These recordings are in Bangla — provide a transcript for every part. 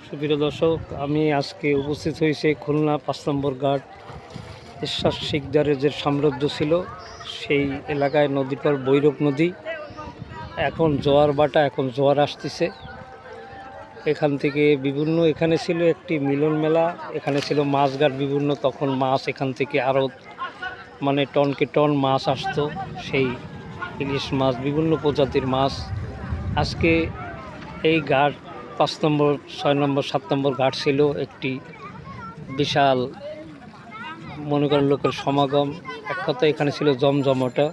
সুপ্রিয় দর্শক, আমি আজকে উপস্থিত হয়েছি খুলনা ৫ নম্বর ঘাট। ঈশ্বর শিকদারের যে সাম্রাজ্য ছিল সেই এলাকায় নদীর পর ভৈরব নদী। এখন জোয়ার বাটা, এখন জোয়ার আসতেছে। এখান থেকে বিভিন্ন, এখানে ছিল একটি মিলন মেলা, এখানে ছিল মাছঘাট বিভিন্ন, তখন মাছ এখান থেকে আরও মানে টনকে টন মাছ আসতো, সেই ইলিশ মাছ, বিভিন্ন প্রজাতির মাছ। আজকে এই ঘাট ৫ নম্বর, ৬ নম্বর, ৭ নম্বর ঘাট ছিল একটি বিশাল, মনে করেন, লোকের সমাগম। এক কথা এখানে ছিল জমজমাটা।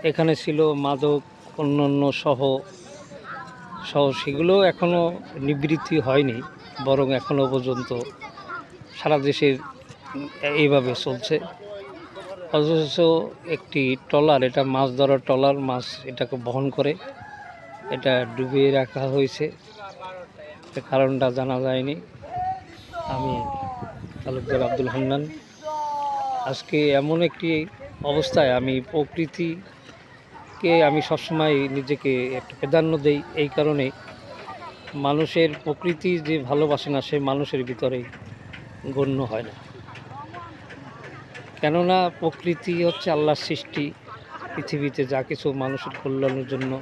এখানে ছিল মাদক, অন্যান্য সহ সেগুলো এখনও নিবৃত্তি হয়নি, বরং এখনও পর্যন্ত সারা দেশের এইভাবে চলছে। অথচ একটি ট্রলার, এটা মাছ ধরার ট্রলার, মাছ এটাকে বহন করে, এটা ডুবিয়ে রাখা হয়েছে। কারণটা জানা যায়নি। আমি তালুকদার আব্দুল হান্নান। আজকে এমন একটি অবস্থায় আমি প্রকৃতিকে আমি সবসময় নিজেকে একটু প্রাধান্য দেই, এই কারণে মানুষের প্রকৃতি যে ভালোবাসে না সে মানুষের ভিতরেই গণ্য হয় না। কেননা প্রকৃতি হচ্ছে আল্লাহর সৃষ্টি। পৃথিবীতে যা কিছু মানুষের কল্যাণের জন্য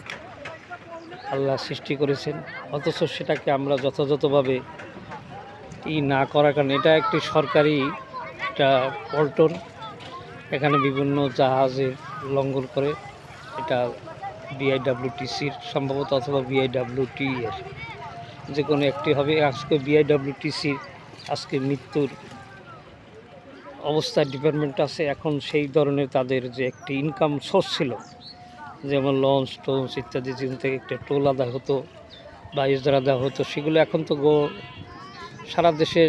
আল্লাহ সৃষ্টি করেছেন, অথচ সেটাকে আমরা যথাযথভাবে না করার কারণে, এটা একটি সরকারি একটা পল্টন। এখানে বিভিন্ন জাহাজের লঙ্ঘন করে, এটা বিআইডব্লিউটিসির সম্ভবত, অথবা বিআইডব্লিউটি এর যে কোনো একটি হবে। আজকে বিআইডব্লিউটিসির আজকে মৃত্যুর অবস্থায় ডিপার্টমেন্ট আছে। এখন সেই ধরনের তাদের যে একটি ইনকাম সোর্স ছিল, যেমন লঞ্চ টঞ্চ ইত্যাদি, যেখান থেকে একটা টোল আদায় হতো বা ইজরা দেওয়া হতো, সেগুলো এখন তো সারা দেশের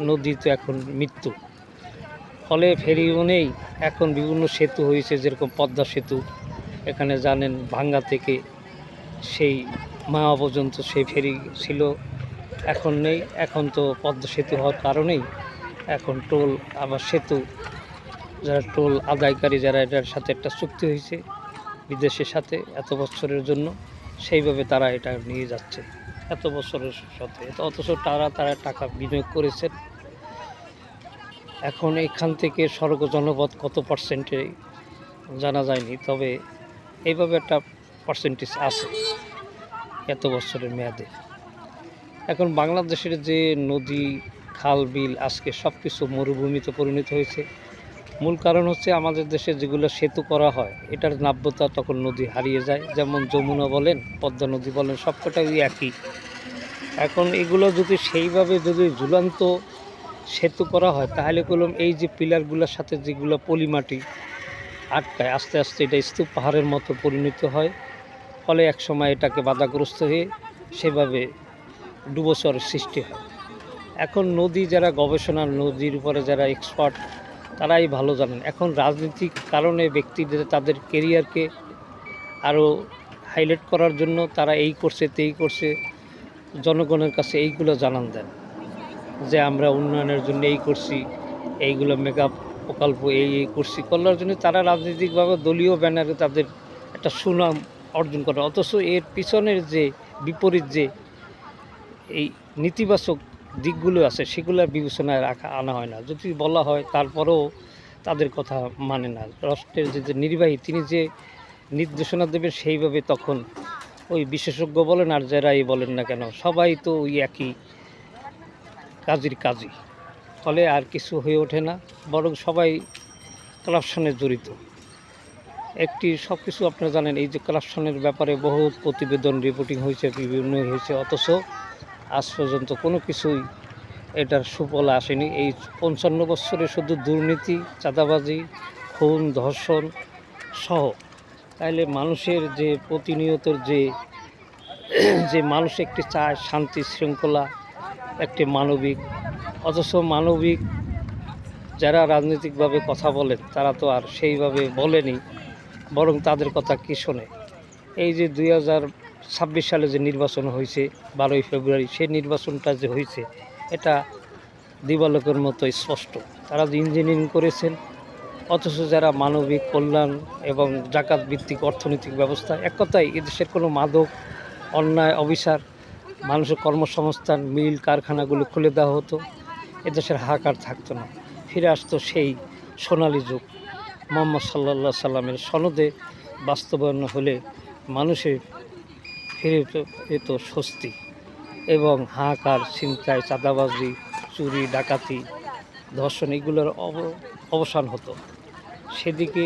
নদী তো এখন মৃত্যু। ফলে ফেরিও নেই। এখন বিভিন্ন সেতু হয়েছে, যেরকম পদ্মা সেতু, এখানে জানেন ভাঙ্গা থেকে সেই মাওয়া পর্যন্ত সেই ফেরি ছিল, এখন নেই। এখন তো পদ্মা সেতু হওয়ার কারণেই এখন টোল, আবার সেতু, যারা টোল আদায়কারী, যারা এটার সাথে একটা চুক্তি হয়েছে বিদেশের সাথে এত বছরের জন্য, সেইভাবে তারা এটা নিয়ে যাচ্ছে এত বছরের সাথে। অথচ তারা টাকা বিনিয়োগ করেছেন। এখন এখান থেকে সড়ক জনপথ কত পার্সেন্টে জানা যায়নি, তবে এইভাবে একটা পার্সেন্টেজ আছে এত বছরের মেয়াদে। এখন বাংলাদেশের যে নদী, খাল, বিল, আজকে সব কিছু মরুভূমিতে পরিণত হয়েছে। মূল কারণ হচ্ছে আমাদের দেশে যেগুলো সেতু করা হয়, এটার নাব্যতা তখন নদী হারিয়ে যায়। যেমন যমুনা বলেন, পদ্মা নদী বলেন, সবকটাই একই। এখন এগুলো যদি সেইভাবে যদি ঝুলন্ত সেতু করা হয়, তাহলে কলম এই যে পিলারগুলোর সাথে যেগুলো পলিমাটি আটকায়, আস্তে আস্তে এটা স্তূপ পাহাড়ের মতো পরিণত হয়। ফলে এক সময় এটাকে বাধাগ্রস্ত হয়ে সেভাবে ডুবোচরের সৃষ্টি হয়। এখন নদী যারা গবেষণা, নদীর উপরে যারা এক্সপার্ট, তারাই ভালো জানেন। এখন রাজনৈতিক কারণে ব্যক্তিদের তাদের কেরিয়ারকে আরও হাইলাইট করার জন্য তারা এই করছে, তেই করছে, জনগণের কাছে এইগুলো জানান দেন যে আমরা উন্নয়নের জন্য এই করছি, এইগুলো মেকআপ প্রকল্প এই করছি, করার জন্য তারা রাজনৈতিকভাবে দলীয় ব্যানারে তাদের একটা সুনাম অর্জন করে। অথচ এর পিছনের যে বিপরীত যে এই নেতিবাচক দিকগুলো আছে, সেগুলো বিবেচনায় আনা হয় না। যদি বলা হয় তারপরেও তাদের কথা মানে না। রাষ্ট্রের যে নির্বাহী, তিনি যে নির্দেশনা দেবেন সেইভাবে তখন ওই বিশেষজ্ঞ বলেন আর যারাই বলেন না কেন, সবাই তো ওই একই কাজই। ফলে আর কিছু হয়ে ওঠে না, বরং সবাই কারাপশনে জড়িত। সব কিছু আপনারা জানেন, এই যে কারাপশনের ব্যাপারে বহু প্রতিবেদন, রিপোর্টিং হয়েছে, বিভিন্ন হয়েছে, অথচ আজ পর্যন্ত কোনো কিছুই এটার সুফল আসেনি। এই ৫৫ বছরে শুধু দুর্নীতি, চাঁদাবাজি, খুন, ধর্ষণ সহ। তাইলে মানুষের যে প্রতিনিয়ত যে মানুষ একটি চায় শান্তি, শৃঙ্খলা, একটি মানবিক, অথচ মানবিক যারা রাজনৈতিকভাবে কথা বলেন তারা তো আর সেইভাবে বলেনি, বরং তাদের কথা কি শোনে। এই যে 2026 সালে যে নির্বাচন হয়েছে 12ই ফেব্রুয়ারি, সেই নির্বাচনটা যে হয়েছে, এটা দিবালোকের মতো স্পষ্ট। তারা যে ইঞ্জিনিয়ারিং করেছেন, অথচ যারা মানবিক কল্যাণ এবং জাকাত ভিত্তিক অর্থনৈতিক ব্যবস্থা, এক কথায় এদেশের কোনো মাদক, অন্যায়, অবিচার মানুষের কর্মসংস্থান, মিল কারখানাগুলো খুলে দেওয়া হতো, এদেশের হাহাকার থাকতো না, ফিরে আসতো সেই সোনালী যুগ। মুহাম্মদ সাল্লাল্লাহু সাল্লামের সনদে বাস্তবায়ন হলে মানুষের ফিরে পেত স্বস্তি এবং হাহাকার, ছিনতাই, চাঁদাবাজি, চুরি, ডাকাতি, ধর্ষণ এগুলোর অবসান হতো। সেদিকে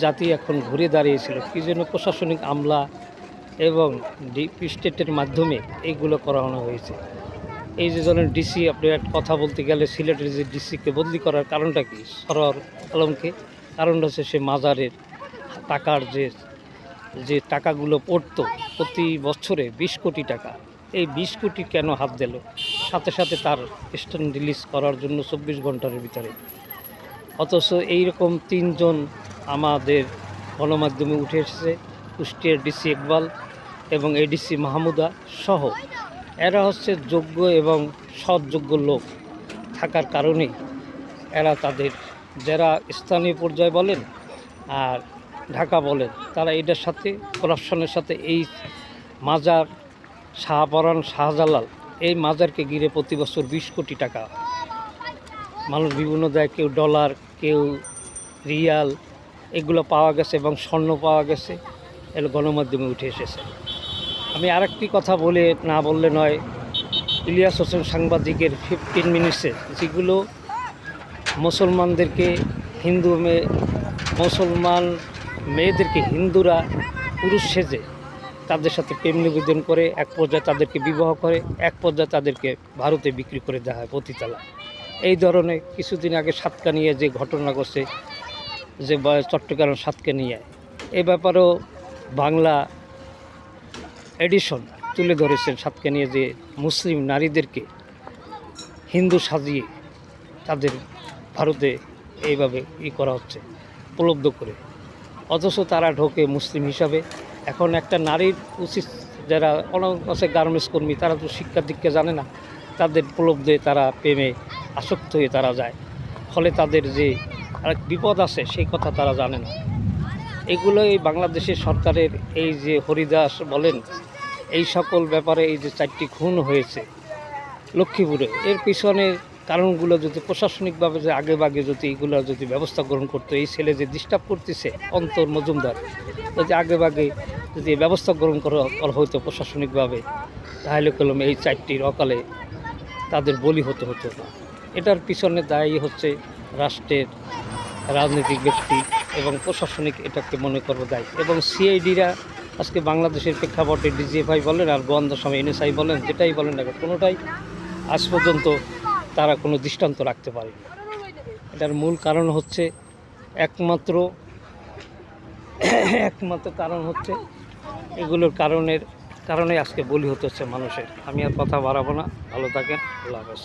জাতি এখন ঘুরে দাঁড়িয়েছিল, কী যেন প্রশাসনিক আমলা এবং ডিপ স্টেটের মাধ্যমে এইগুলো করানো হয়েছে। এই যে ধরেন ডিসি, আপনি একটা কথা বলতে গেলে সিলেটের যে ডিসিকে বদলি করার কারণটা কি? সরওয়ার আলমকে। কারণটা হচ্ছে সে মাজারের টাকার যে টাকাগুলো পড়তো প্রতি বছরে 20 কোটি টাকা, এই 20 কোটি কেন হাত দিল? সাথে সাথে তার স্ট্যান্ড রিলিজ করার জন্য 24 ঘন্টার ভিতরে। অথচ এইরকম 3 জন আমাদের গণমাধ্যমে উঠে এসেছে, কুষ্টিয়ার ডিসি ইকবাল এবং এডিসি মাহমুদা সহ। এরা হচ্ছে যোগ্য এবং সৎযোগ্য লোক থাকার কারণেই এরা তাদের, যারা স্থানীয় পর্যায়ে বলেন আর ঢাকা বলেন, তারা এটার সাথে করাপশনের সাথে এই মাজার শাহপরান শাহজালাল, এই মাজারকে ঘিরে প্রতি বছর 20 কোটি টাকা মানুষ বিভিন্ন দেয়, কেউ ডলার, কেউ রিয়াল, এগুলো পাওয়া গেছে এবং স্বর্ণ পাওয়া গেছে, এগুলো গণমাধ্যমে উঠে এসেছে। আমি আরেকটি কথা বলে না বললে নয়, ইলিয়াস হোসেন সাংবাদিকের 15 মিনিটসে যেগুলো মুসলমানদেরকে মুসলমান মেয়েদেরকে হিন্দুরা পুরুষ সেজে তাদের সাথে প্রেম নিবেদন করে, এক পর্যায়ে তাদেরকে বিবাহ করে, এক পর্যায়ে তাদেরকে ভারতে বিক্রি করে দেওয়া হয় পতিতালা। এই ধরনের কিছুদিন আগে সাতকানিয়া যে ঘটনা ঘটছে, যে চট্টগ্রাম সাতকানিয়ায়, এ ব্যাপারেও বাংলা এডিশন তুলে ধরেছেন সাতকানিয়া যে মুসলিম নারীদেরকে হিন্দু সাজিয়ে তাদের ভারতে এইভাবে করা হচ্ছে উপলব্ধ করে, অথচ তারা ঢোকে মুসলিম হিসাবে। এখন একটা নারীর উচিত, যারা অনেক আছে গার্মেন্টস কর্মী, তারা তো শিক্ষা দীক্ষা জানে না, তাদের উপলব্ধে তারা প্রেমে আসক্ত হয়ে তারা যায়, ফলে তাদের যে আরেক বিপদ আছে সেই কথা তারা জানে না। এগুলো এই বাংলাদেশের সরকারের এই যে হরিদাস বলেন, এই সকল ব্যাপারে এই যে 4টি খুন হয়েছে লক্ষ্মীপুরে, এর পিছনে কারণগুলো যদি প্রশাসনিকভাবে যে আগেভাগে যদি এগুলো যদি ব্যবস্থা গ্রহণ করতো, এই ছেলে যে ডিস্টার্ব করতেছে অন্তর মজুমদার, যদি আগেভাগে যদি ব্যবস্থা গ্রহণ করা হতো প্রশাসনিকভাবে, তাহলে কলম এই 4টির অকালে তাদের বলি হতে হতো না। এটার পিছনে দায়ী হচ্ছে রাষ্ট্রের রাজনৈতিক ব্যক্তি এবং প্রশাসনিক, এটাকে মনে করবো দায়ী। এবং সিআইডিরা আজকে বাংলাদেশের প্রেক্ষাপটে ডিজিএফআই বলেন আর গোয়েন্দা সময় এনএসআই বলেন, যেটাই বলেন না, কোনোটাই আজ পর্যন্ত তারা কোনো দৃষ্টান্ত রাখতে পারেনি। এটার মূল কারণ হচ্ছে একমাত্র কারণ হচ্ছে এগুলোর কারণে আজকে বলি হতে হচ্ছে মানুষের। আমি আর কথা বাড়াবো না, ভালো থাকেন, আল্লাহ হাফেজ।